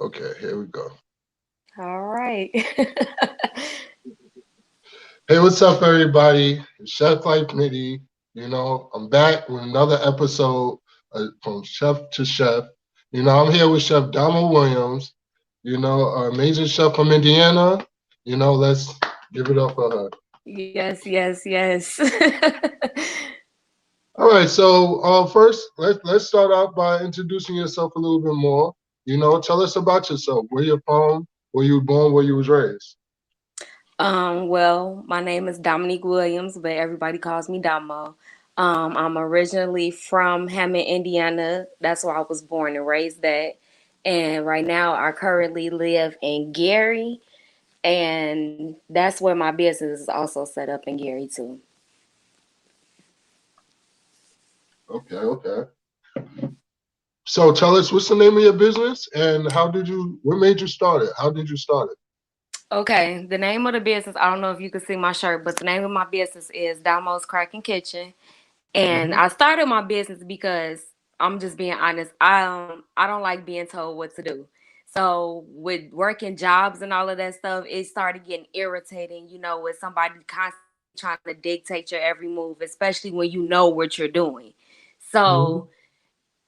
Okay, here we go. All right. Hey, what's up, everybody? It's Chef Life Nitty. I'm back with another episode from Chef to Chef. I'm here with Chef Domo Williams, an amazing chef from Indiana. Let's give it up for her. Yes, yes, yes. All right, so first, let's start off by introducing yourself a little bit more. Tell us about yourself. Where you're from, where you were born, where you was raised. Well, my name is Dominique Williams, but everybody calls me Domo. I'm originally from Hammond, Indiana. That's where I was born and raised at. And right now, I currently live in Gary, and that's where my business is also set up in Gary too. Okay, okay. So tell us what's the name of your business and what made you start it? How did you start it? Okay, the name of the business, I don't know if you can see my shirt, but the name of my business is Damo's Cracking Kitchen. And Hmm. I started my business because I'm just being honest. I don't like being told what to do. So with working jobs and all of that stuff, it started getting irritating, with somebody constantly trying to dictate your every move, especially when you know what you're doing. Hmm. So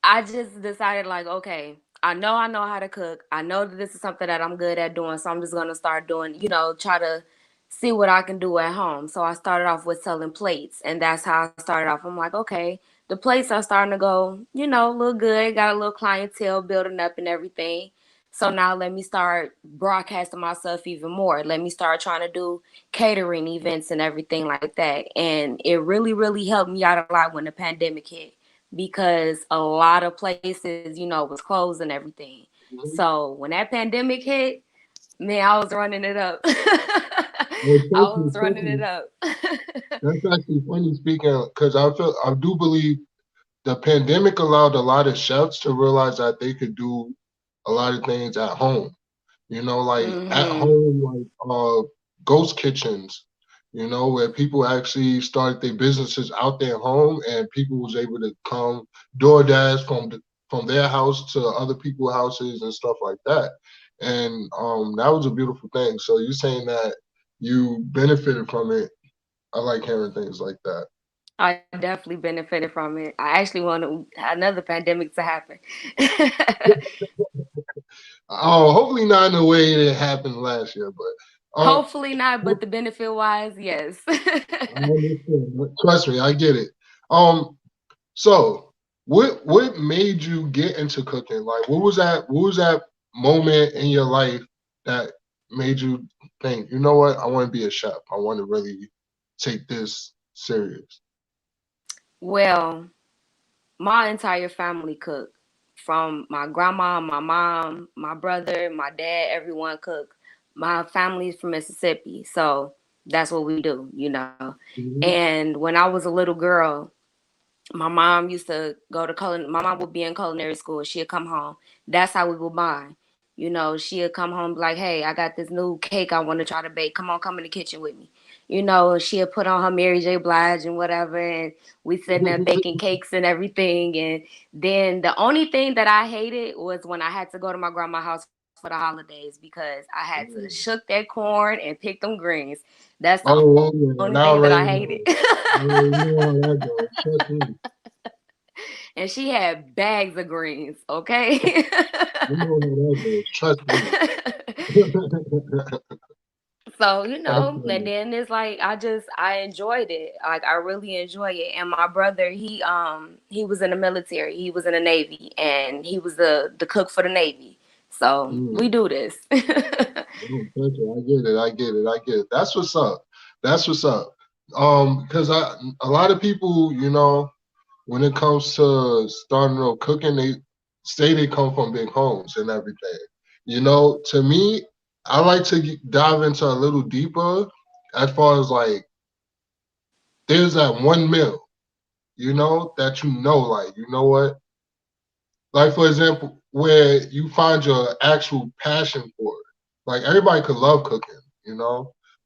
I just decided like, okay, I know how to cook. I know that this is something that I'm good at doing, so I'm just gonna start doing, try to see what I can do at home. So I started off with selling plates, and that's how I started off. I'm like, okay, the plates are starting to go, look good. Got a little clientele building up and everything. So now let me start broadcasting myself even more. Let me start trying to do catering events and everything like that. And it really, really helped me out a lot when the pandemic hit because a lot of places, was closed and everything. Hmm. So when that pandemic hit, man, I was running it up. Well, I thank was you, thank running it you. up. That's actually funny speaking because I do believe the pandemic allowed a lot of chefs to realize that they could do a lot of things at home. Like at Hmm. home, like ghost kitchens. Where people actually started their businesses out their home, and people was able to come DoorDash from their house to other people's houses and stuff like that. And that was a beautiful thing. So you're saying that you benefited from it. I like hearing things like that. I definitely benefited from it. I actually wanted another pandemic to happen. Oh, hopefully not in the way that it happened last year, but Hopefully not, but the benefit wise, yes. I understand. Trust me, I get it. Um, so what made you get into cooking? Like, what was that moment in your life that made you think, you know what, I want to be a chef. I want to really take this serious. Well, my entire family cooked. From my grandma, my mom, my brother, my dad, everyone cooked. My family is from Mississippi, so that's what we do. Hmm. And when I was a little girl, my mom used to go to my mom would be in culinary school. She'd come home. That's how we would bond. She'd come home like, hey, I got this new cake I want to try to bake. Come in the kitchen with me. She'd put on her Mary J. Blige and whatever, and we sitting there baking cakes and everything. And then the only thing that I hated was when I had to go to my grandma's house for the holidays because I had to shook that corn and pick them greens. That's the only thing Oh, that I yeah, and hated. I already know. I already know how that goes. Trust me. And she had bags of greens, okay? I know how that goes. Trust me. So, That's and funny. then it's like I enjoyed it. Like I really enjoy it. And my brother, he was in the military. He was in the Navy and he was the cook for the Navy. So we Mm. do this. Oh, thank you. I get it. I get it. I get it. That's what's up. That's what's up. Because a lot of people, when it comes to starting out cooking, they say they come from big homes and everything. To me, I like to dive into a little deeper as far as like there's that one meal, that like, you know what? Like for example, where you find your actual passion for it. Like everybody could love cooking,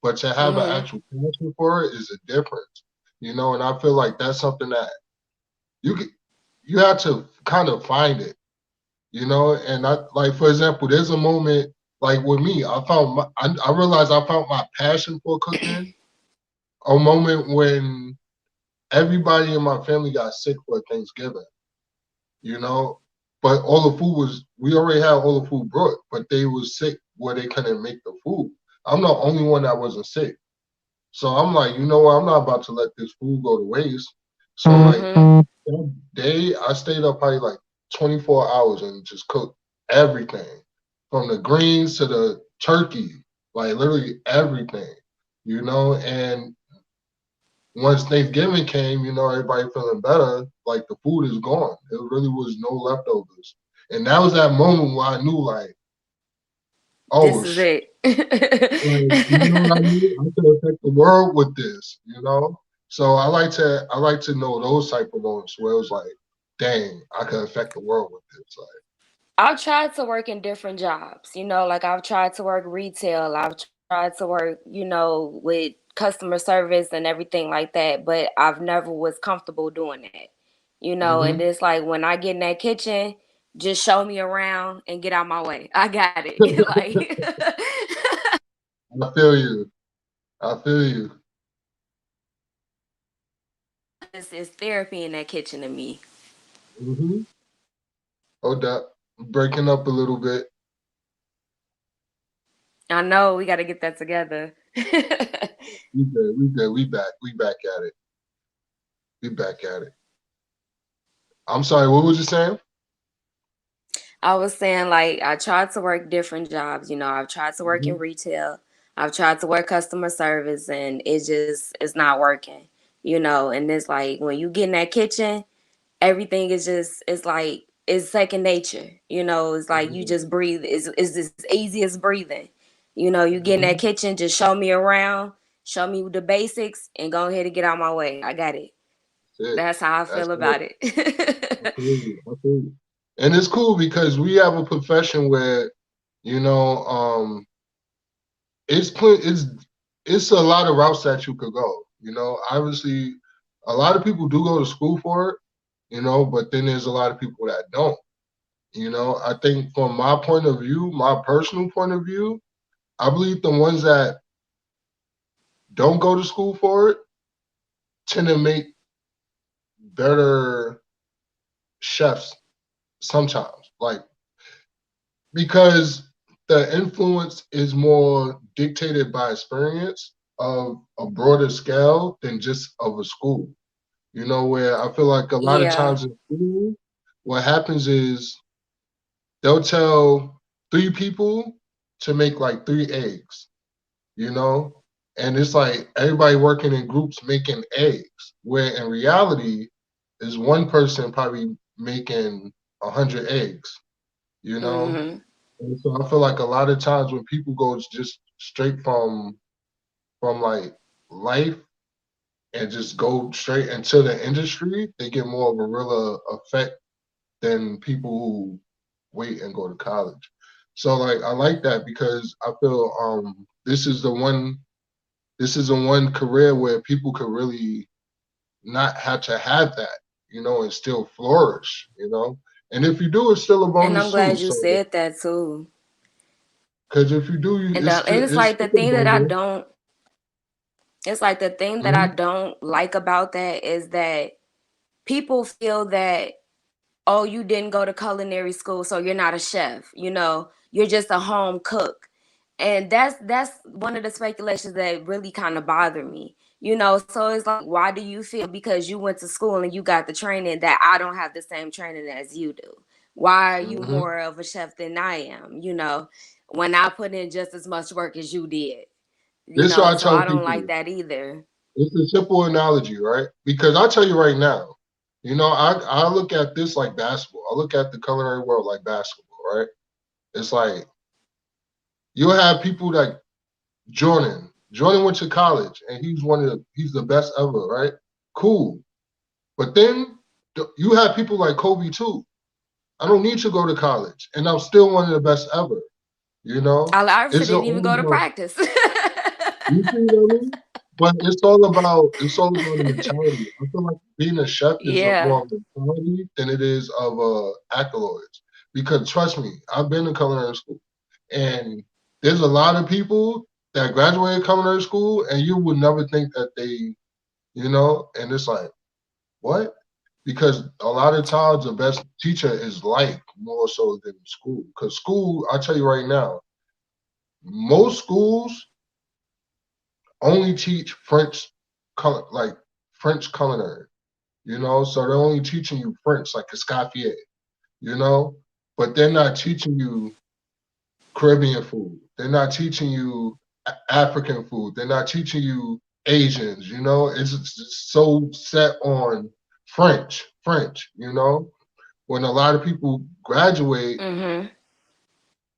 but to have an Hmm. actual passion for it is a difference, and I feel like that's something that you could, you have to kind of find it, And I like, for example, there's a moment like with me, I realized I found my passion for cooking a moment when everybody in my family got sick for Thanksgiving, you know. But all the food was we already had all the food brought, but they was sick where they couldn't make the food. I'm the only one that wasn't sick. So I'm like, you know what, I'm not about to let this food go to waste. So like Mm-hmm. that day I stayed up probably like 24 hours and just cooked everything. From the greens to the turkey, like literally everything, and once Thanksgiving came, everybody feeling better, like the food is gone. There really was no leftovers. And that was that moment where I knew, like, oh, This is it. like, you know what I mean? I can affect the world with this. So I like to know those type of moments where it was like, dang, I can affect the world with this. I've tried to work in different jobs, like I've tried to work retail, I've tried to work, with customer service and everything like that, but I've never was comfortable doing that. And Hmm. it's like when I get in that kitchen, just show me around and get out my way. I got it. Like I feel you. I feel you. it's therapy in that kitchen to me. Hmm. Hold up. Breaking up a little bit. I know we got to get that together. We good. We good. We back. We back at it. We back at it. I'm sorry. What was you saying? I was saying like I tried to work different jobs. I've tried to work in Hmm. retail. I've tried to work customer service, and it's not working. And it's like when you get in that kitchen, everything is just it's like it's second nature. It's like you just breathe. It's as easy as breathing. You get in that Hmm. kitchen, just show me around, show me the basics, and go ahead and get out my way. I got it. That's it. That's how I That's feel it. about I it. feel you. I feel you. And it's cool because we have a profession where, you know, it's put it's a lot of routes that you could go. Obviously, a lot of people do go to school for it. But then there's a lot of people that don't. I think from my point of view, my personal point of view, I believe the ones that don't go to school for it tend to make better chefs sometimes. Like, because the influence is more dictated by experience of a broader scale than just of a school. Where I feel like a lot of Yeah. times in school, what happens is they'll tell three people to make like three eggs, you know? And it's like everybody working in groups making eggs, where in reality is one person probably making 100 eggs, you know? Mhm. And so I feel like a lot of times when people go just straight from like life and just go straight into the industry, they get more of a real effect than people who wait and go to college. So like I like that because I feel this is the one career where people could really not have to have that, and still flourish. And if you do, it's still a And I'm bonus too. glad you So said that too. because if you do, And it's it's like the still a thing that I bonus. don't it's like the thing that I Mhm. don't like about that is that people feel that, oh, you didn't go to culinary school, so you're not a chef. You're just a home cook. And that's one of the speculations that really kind of bother me. So it's like, why do you feel because you went to school and you got the training that I don't have the same training as you do? Why are you Mhm. more of a chef than I am? When I put in just as much work as you did. This is what I So tell I don't like people. that either. It's a simple analogy, right? Because I'll tell you right now, I look at this like basketball. I look at the culinary world like basketball, right? It's like you'll have people like Jordan. Jordan went to college and he's the best ever, right? Cool. But then you have people like Kobe too. I don't need to go to college and I'm still one of the best ever, you know? I actually It's didn't all even go to about, practice. you see what I mean? But it's all about the mentality. I feel like being a chef is more Yeah. of a mentality than it is of accolades. Because trust me, I've been in culinary school, and there's a lot of people that graduated culinary school, and you would never think that they, and it's like, what? Because a lot of times the best teacher is life more so than school. Because school, I tell you right now, most schools only teach French, like French culinary. So they're only teaching you French, like escoffier, you know, but they're not teaching you Caribbean food. They're not teaching you African food. They're not teaching you Asians. It's just so set on French. When a lot of people graduate, Mm-hmm.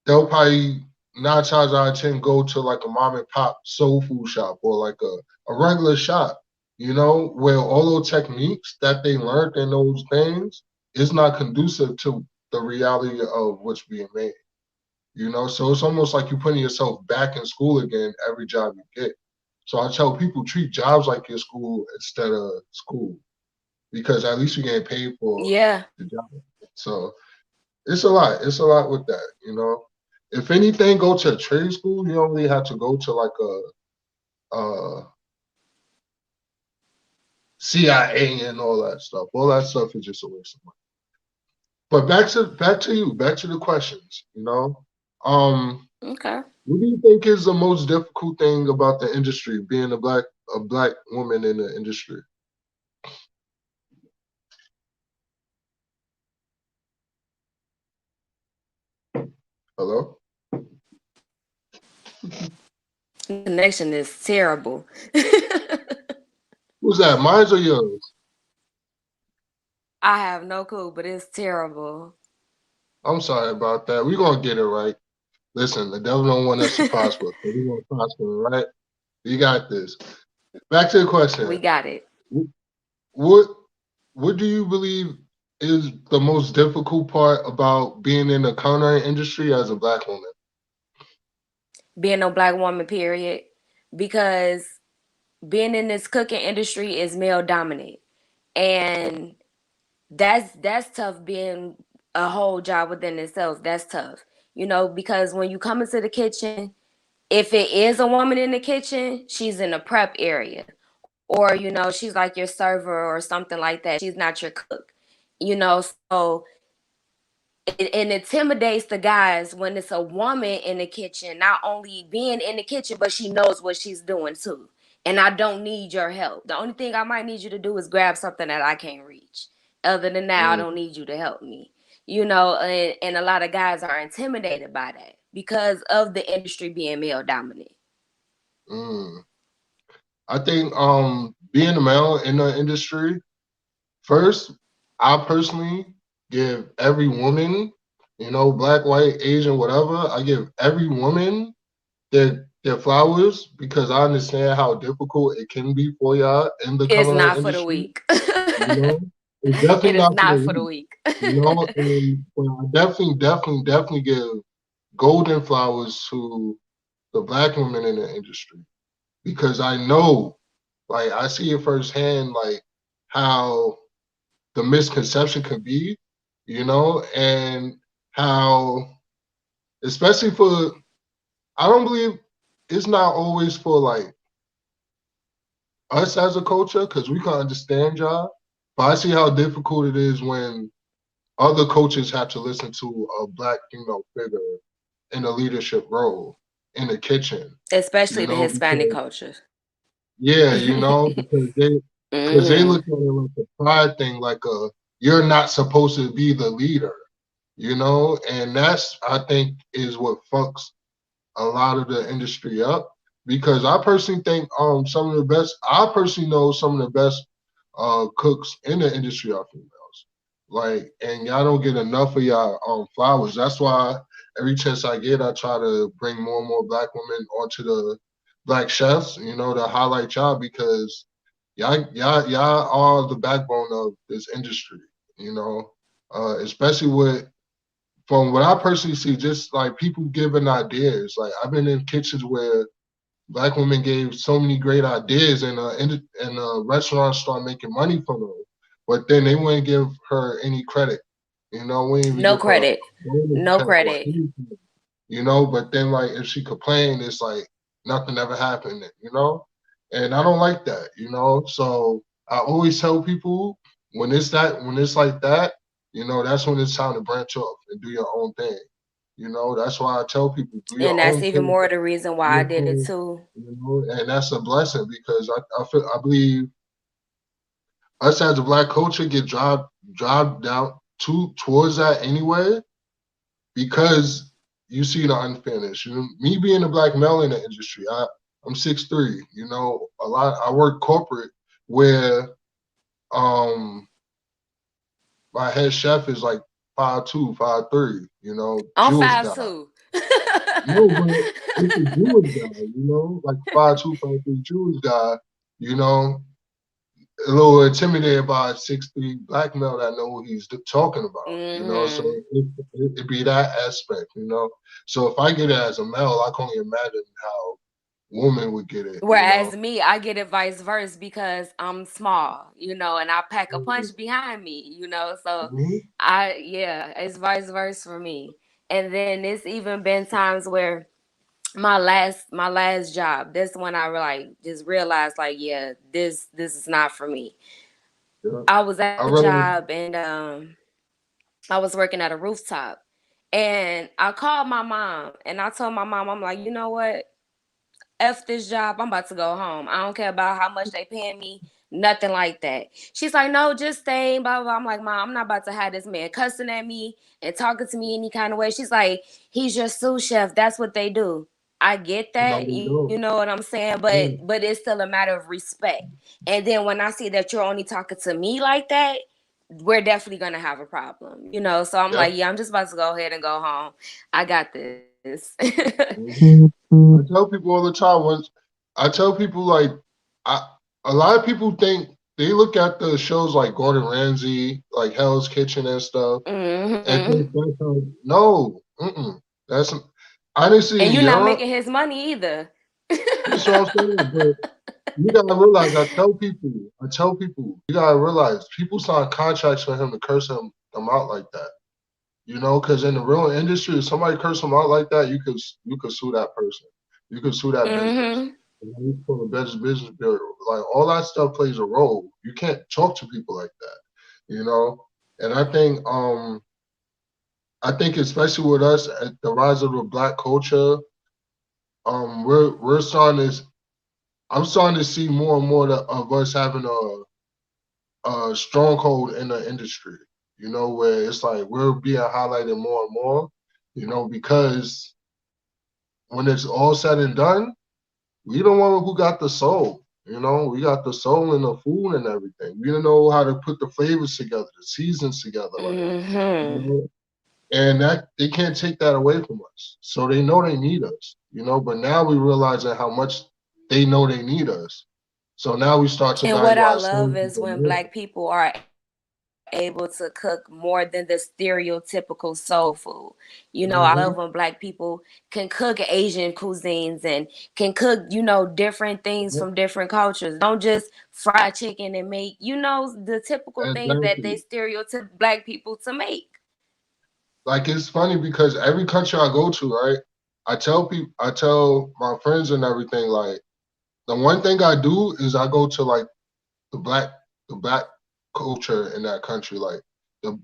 they'll probably 9 times out of 10 go to like a mom and pop soul food shop or like a regular shop, where all those techniques that they learned in those things is not conducive to the reality of what's being made. So it's almost like you're putting yourself back in school again every job you get. So I tell people treat jobs like your school instead of school because at least you're getting paid for Yeah. the job. So it's a lot. It's a lot with that. If anything, go to a trade school. You don't really have to go to like a CIA and all that stuff. All that stuff is just a waste of money. But back to you. Back to the questions. Um, Okay. what do you think is the most difficult thing about the industry, being a black woman in the industry? Hello? Connection is terrible. Who's that? Mine's or yours? I have no clue, but it's terrible. I'm sorry about that. We're gonna get it right. Listen, the devil don't want us to prosper, so we're gonna prosper, right? You got this. Back to the We question. got it. What what do you believe is the most difficult part about being in the culinary industry as a black woman? Being a black woman, period. Because being in this cooking industry is male dominant. And that's tough being a whole job within itself. That's tough. Because when you come into the kitchen, if it is a woman in the kitchen, she's in the prep area. Or, she's like your server or something like that. She's not your cook. So it intimidates the guys when it's a woman in the kitchen, not only being in the kitchen, but she knows what she's doing too. And I don't need your help. The only thing I might need you to do is grab something that I can't reach. Other than that, I Mm, don't need you to help me. And a lot of guys are intimidated by that because of the industry being male dominant. mm. I think being a male in the industry, first, I personally give every woman, black, white, Asian, whatever, I give every woman their flowers because I understand how difficult it can be for y'all in the It's culinary not for the industry. weak. You know, it's It definitely is not for the not for the weak. weak. And I definitely give golden flowers to the black women in the industry because I know, like, I see it firsthand, like how the misconception could be, and how, especially for, I don't believe it's not always for like us as a culture because we can understand y'all, but I see how difficult it is when other coaches have to listen to a black female figure in a leadership role in the kitchen, Especially the Hispanic because culture. yeah, because they Hmm. look at it like a pride thing, like you're not supposed to be the leader, and that's I think is what fucks a lot of the industry up because I personally think some of the best I personally know some of the best cooks in the industry are females. Like, and y'all don't get enough of y'all flowers. That's why every chance I get I try to bring more and more black women onto the black chefs, to highlight y'all because y'all are the backbone of this industry, especially with from what I personally see, just like people giving ideas. Like I've been in kitchens where black women gave so many great ideas, and and restaurants start making money from them, but then they wouldn't give her any credit. We didn't even No give her a credit. bonus No check or credit. anything. But then like if she complained, it's like nothing ever happened. And I don't like that. So I always tell people when it's like that, that's when it's time to branch off and do your own thing. That's why I tell people do your And that's own even thing. more the reason Do why I your did it thing, too. and that's a blessing because I believe us as a black culture get dropped down towards that anyway because you see the unfairness. Me being a black male in the industry, I'm 6'3". I work corporate where um my head chef is like 5'2", 5'3". I'm Jewish five guy. two. No, but it's a Jewish guy. Like 5'2", 5'3" Jewish guy. You know, a little intimidated by a 6'3" black male that know what he's talking about. So Hmm. it be that aspect. So if I get it as a male, I can only imagine how women would get it. Whereas me, I get it vice versa because I'm small, and I pack a punch behind me. So Mhm. yeah, it's vice versa for me. And then it's even been times where my last job, this when I like just realized like, yeah, this is not for me. Yeah. I was at I the rather job and I was working at a rooftop and I called my mom and I told my mom, I'm like, you know what? F this job. I'm about to go home. I don't care about how much they paying me. Nothing like that. She's like, no, just stay. Blah, blah, blah. I'm like, Mom, I'm not about to have this man cussing at me and talking to me any kind of way. She's like, he's your sous chef. That's what they do. I get no, that. they You know don't. what I'm saying? Yeah, But it's still a matter of respect. And then when I see that you're only talking to me like that, we're definitely gonna have a problem. So I'm like, definitely. yeah, I'm just about to go ahead and go home. I got this. I tell people all the time. Once I tell people like, I a lot of people think they look at the shows like Gordon Ramsay, like Hell's Kitchen and stuff, and Hmm. think that's how. No, that's honestly And in you're not Europe. making his money either. That's what I'm saying. But you gotta realize. I tell people, you gotta realize people sign contracts for him to curse them out like that. Because in the real industry, if somebody curse them out like that, you could sue that person. You could sue that business. Hmm. You call the business bureau. Like all that stuff plays a role. You can't talk to people like that. And I think especially with us at the rise of the black culture, we're starting to I'm starting to see more and more of us having a stronghold in the industry. Where it's like we're being highlighted more and more. Because when it's all said and done, we the one who got the soul. We got the soul and the food and everything. We don't know how to put the flavors together, the seasons together, you Hmm. know, and that they can't take that away from us. So they know they need us. But now we realizing how much they know they need us. So now we start to And what value I ourselves love is even when more. black people are able to cook more than the stereotypical soul food. I love when black Hmm. people can cook Asian cuisines and can cook different things from different cultures. Don't just fry chicken and make the typical things that they Exactly. stereotype black people to make. Like it's funny because every country I go to, right? I tell my friends and everything, like the one thing I do is I go to like the black the black culture in that country, like the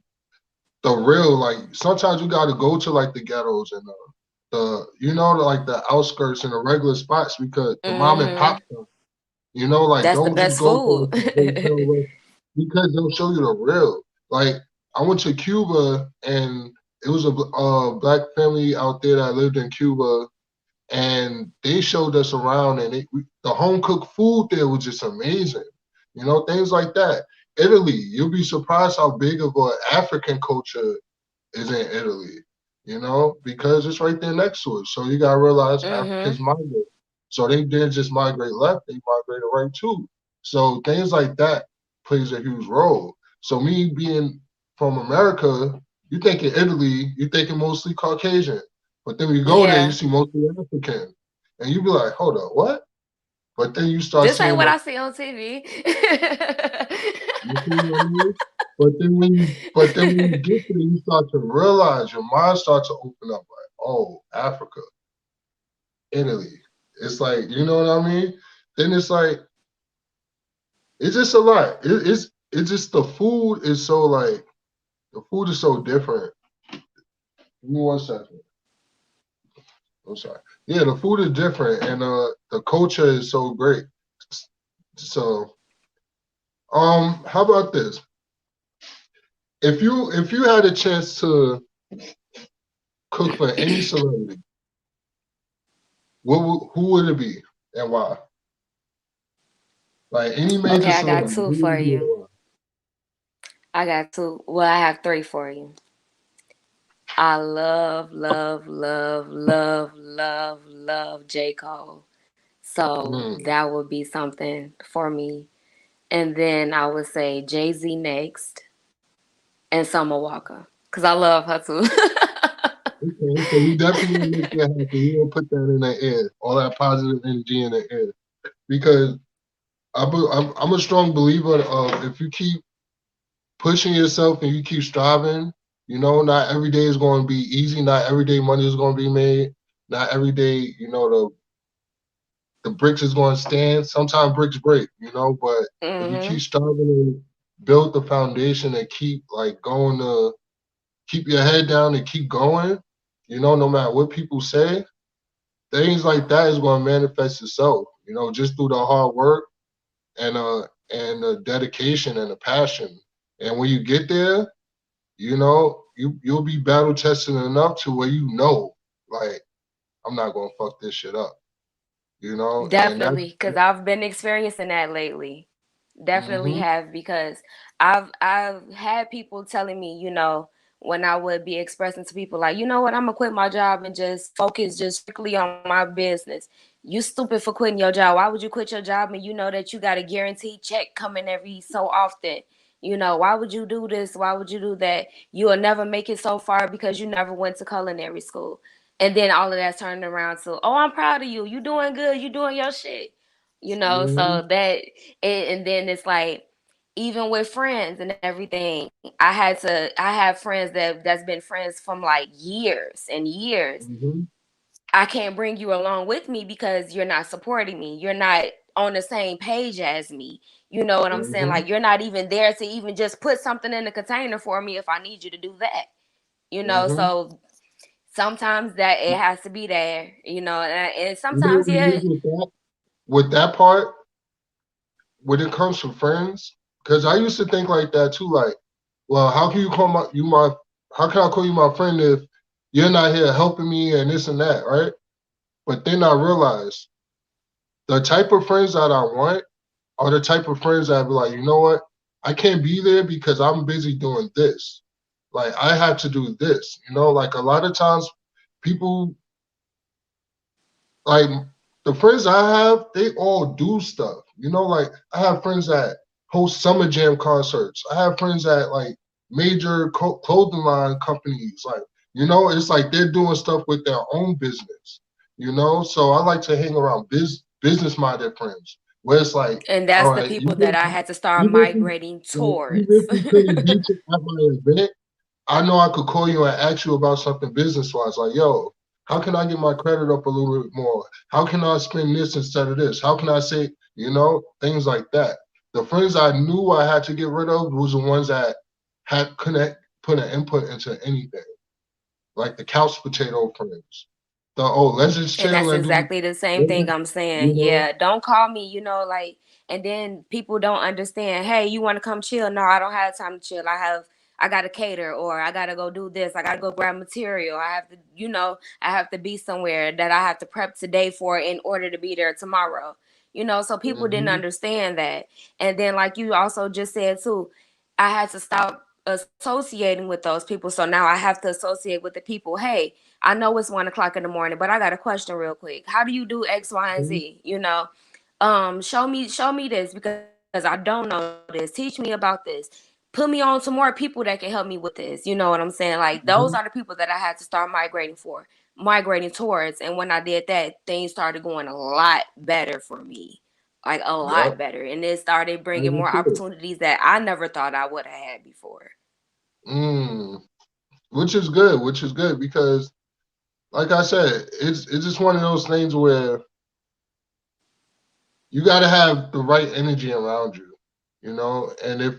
the real like sometimes you got to go to like the ghettos and like the outskirts and the regular spots because the mom and pop Hmm. stuff. Like That's the don't just best go to food. like the hotel room because they'll show you the real. Like I went to Cuba and it was a black family out there that lived in Cuba and they showed us around and the home cooked food there was just amazing. Things like that. Italy, you'll be surprised how big of an African culture is in Italy, because it's right there next to us. So you gotta realize Africans Hmm. migrate. So they didn't just migrate left, they migrated right too. So things like that plays a huge role. So me being from America, you think in Italy, you thinking mostly Caucasian. But then when you go there, you Yeah. see mostly African. And you be like, hold up, what? But then you start This ain't seeing what the, I see on TV. you see what I mean? But then when you get there, you start to realize your mind starts to open up like, oh, Africa, Italy. It's like, you know what I mean? Then it's like it's just a lot. It's just the food is so like the food is so different. Give me 1 second. I'm sorry. Yeah, the food is different and the culture is so great. So how about this? If you had a chance to cook for any celebrity, who would it be and why? Like any major Okay, I got celebrity, two who would for it be and you. why? I got two. Well, I have three for you. I love, love, love, love, love, love J. Cole. So Mm, that would be something for me. And then I would say Jay Z next and Summer Walker. Because I love her too. okay, so we definitely gonna make that happen. We gonna put that in the air, all that positive energy in the air, because I'm a strong believer of if you keep pushing yourself and you keep striving, not every day is going to be easy. Not every day money is going to be made. Not every day, the bricks is going to stand. Sometimes bricks break, but if you keep Hmm. striving and build the foundation and keep like going to keep your head down and keep going, no matter what people say, things like that is going to manifest itself, just through the hard work and the dedication and the passion. And when you get there, you'll be battle tested enough to where like, I'm not gonna fuck this shit up, and that's Definitely, because I've been experiencing that lately. Definitely hmm have because I've had people telling me, when I would be expressing to people like, you know what, I'm gonna quit my job and just focus just strictly on my business. You stupid for quitting your job. Why would you quit your job and you know that you got a guaranteed check coming every so often? Why would you do this? Why would you do that? You will never make it so far because you never went to culinary school. And then all of that's turned around to, oh, I'm proud of you. You doing good. You doing your shit. hmm So that and then it's like even with friends and everything, I have friends that's been friends from like years and years. hmm I can't bring you along with me because you're not supporting me. You're not on the same page as me. You know what I'm saying? hmm Like you're not even there to even just put something in the container for me if I need you to do that. hmm So sometimes that it has to be there, and You know sometimes what it yeah. is with that part when it comes to friends, because I used to think like that too. Like, well, how can you call my how can I call you my friend if you're not here helping me and this and that, right? But then I realized the type of friends that I want are the type of friends that be like, you know what? I can't be there because I'm busy doing this. Like I have to do this. Like a lot of times people like the friends I have, they all do stuff. Like I have friends that host summer jam concerts. I have friends that like major clothing line companies. Like, it's like they're doing stuff with their own business. So I like to hang around business minded friends where it's like, And all that's the right, people that I had to start even if we, migrating even towards. if we couldn't be at my event, I know I could call you and ask you about something business wise. Like, yo, how can I get my credit up a little bit more? How can I spend this instead of this? How can I say, things like that? The friends I knew I had to get rid of was the ones that couldn't put an input into anything, like the couch potato friends. Let's just And chill that's and do, exactly the same let's thing just, I'm you saying. know, Yeah, don't call me, like, and then people don't understand. Hey, you want to come chill? No, I don't have time to chill. I got to cater, or I got to go do this. I got to go grab material. I have to, I have to be somewhere that I have to prep today for in order to be there tomorrow. So people didn't hmm understand that. And then, like you also just said too, I had to stop associating with those people. So now I have to associate with the people. Hey, I know it's 1 o'clock in the morning, but I got a question real quick. How do you do X, Y, and Z? Show me this because I don't know this. Teach me about this. Put me on to more people that can help me with this. You know what I'm saying? Like those are the people that I had to start migrating towards. And when I did that, things started going a lot better for me. like a lot Yep. better, and it started I bringing do more too. opportunities that I never thought I would have had before. Mm. Which is good. Which is good because, like I said, it's just one of those things where you got to have the right energy around you, and if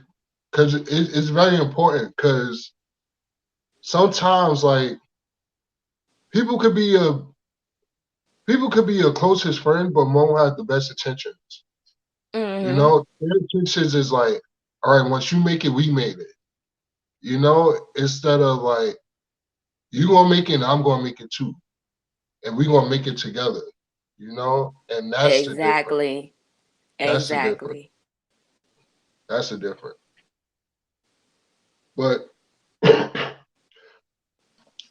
because it's very important because sometimes like people could be a people could be your closest friend, but won't have the best intentions. Mm-hmm. Their intentions is like, all right, once you make it, we made it. Instead of like you gonna make it, and I'm gonna make it too, and we gonna make it together. And that's the difference. Exactly. That's the difference. Exactly. That's the difference. But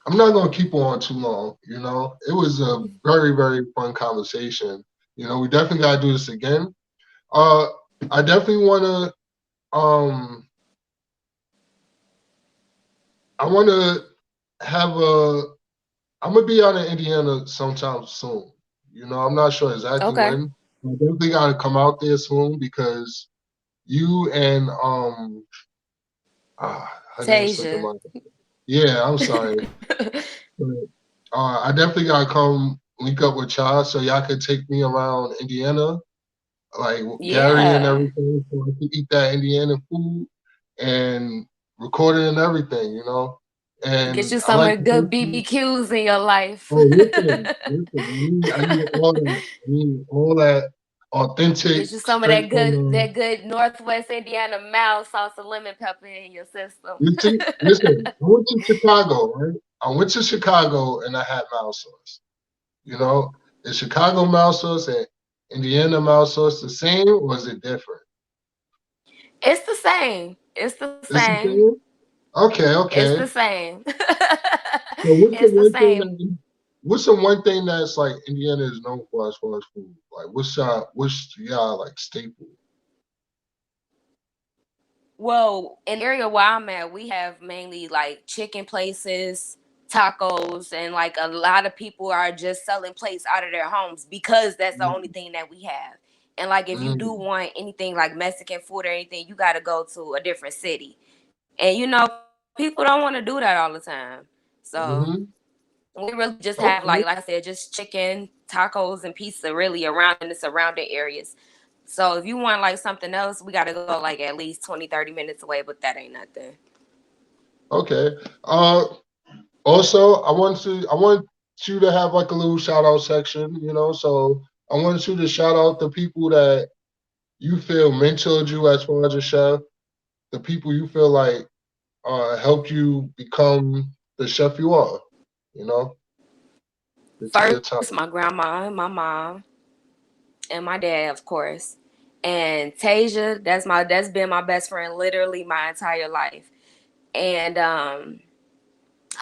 I'm not gonna keep on too long. It was a very, very fun conversation. We definitely gotta do this again. Uh, I definitely wanna I wanna have a. I'm gonna be out in Indiana sometime soon. I'm not sure exactly Okay. when. I definitely gotta come out there soon because you and her name's slipping Tasia. my. Yeah, I'm sorry. But, I definitely gotta come link up with y'all so y'all could take me around Indiana, like Gary and Yeah. everything, so I can eat that Indiana food and record it and everything. Get And you I some like of the to good host. BBQs in your life. Oh, listen. I need all that. I need all that authentic Get you some of straight that from good Northwest Indiana mild sauce and lemon pepper in your system. you see, listen, I went to Chicago, right? I went to Chicago and I had mouse sauce. Is Chicago mouse sauce and Indiana mouse sauce the same or is it different? It's the same. It's the It's the same. same? Okay, It's okay. the same. So what's the It's the one thing same. what's the one thing that's like Indiana is known for as far as food? Like what's y'all like staple? Well, in the area where I'm at, we have mainly like chicken places, tacos, and like a lot of people are just selling plates out of their homes because that's the only Mm, thing that we have. And like if you do mm, want anything like Mexican food or anything, you got to go to a different city. And people don't want to do that all the time. So mm-hmm. we really just have like Okay. I said, just chicken, tacos, and pizza really around in the surrounding areas. So if you want like something else, we got to go like at least 20, 30 minutes away, but that ain't nothing. Okay. Uh Also, I want you to have like a little shout out section. So I want you to shout out the people that you feel mentored you as far as a chef, the people you feel like helped you become the chef you are. You know, this is your First, time. my grandma, my mom, and my dad, of course. And Tasia, that's been my best friend literally my entire life. And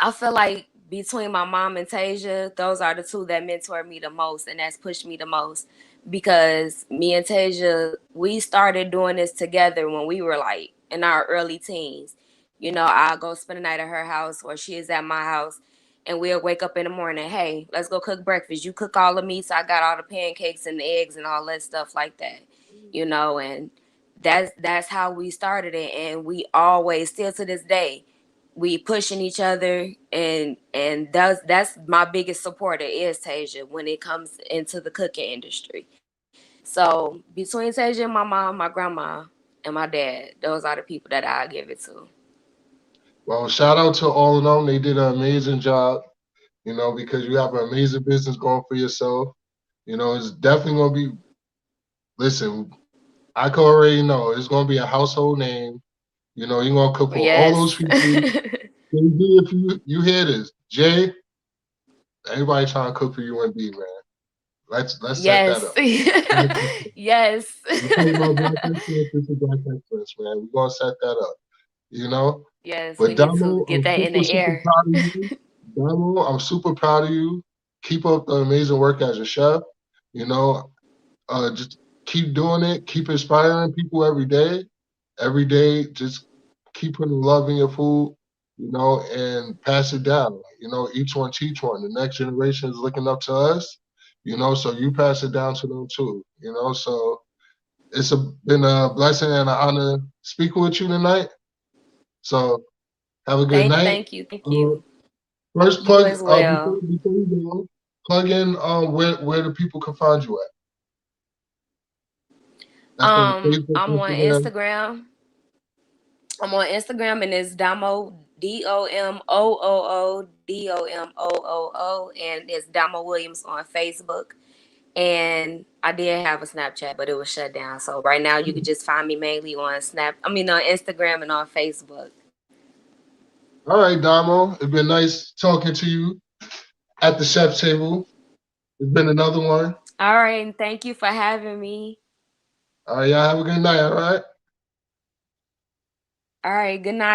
I feel like between my mom and Tasia, those are the two that mentored me the most and that's pushed me the most. Because me and Tasia, we started doing this together when we were like in our early teens. I'll go spend the night at her house or she is at my house and we'll wake up in the morning, hey, let's go cook breakfast. You cook all the meats, I got all the pancakes and the eggs and all that stuff like that. And that's how we started it and we always still to this day we pushing each other and that's my biggest supporter is Tasia when it comes into the cooking industry. So between Tasia, my mom, my grandma, and my dad, those are the people that I give it to. Well, shout out to all of them. They did an amazing job. Because you have an amazing business going for yourself. It's definitely gonna be. Listen, I can already know it's gonna be a household name. You're gonna cook for all those Yes. people. Jay-Z, if you hear this, Jay, everybody trying to cook for you and B, man. Let's set that Yes. up. Black excellence. Yes. You talking about black excellence? This is black excellence, man. We're gonna set that up. You know. Yes, we But need to Damo, get I'm that in super the super air. proud of you. Damo, I'm super proud of you. Keep up the amazing work as a chef. You know, just keep doing it. Keep inspiring people every day. Every day, just keep putting love in your food, and pass it down. Each one teach one. The next generation is looking up to us, so you pass it down to them too. So it's been a blessing and an honor speaking with you tonight. So have a good night. Thank you, thank Uh, you. First You plug as well. before you go, plug in where the people can find you at. That's on Facebook, I'm on Instagram. Instagram. I'm on Instagram and it's Domo DOMOOO and it's Domo Williams on Facebook. And I did have a Snapchat, but it was shut down. So right now you could just find me mainly on on Instagram and on Facebook. All right, Damo. It's been nice talking to you at the chef's table. It's been another one. All right, and thank you for having me. All right, y'all have a good night. All right. All right, good night.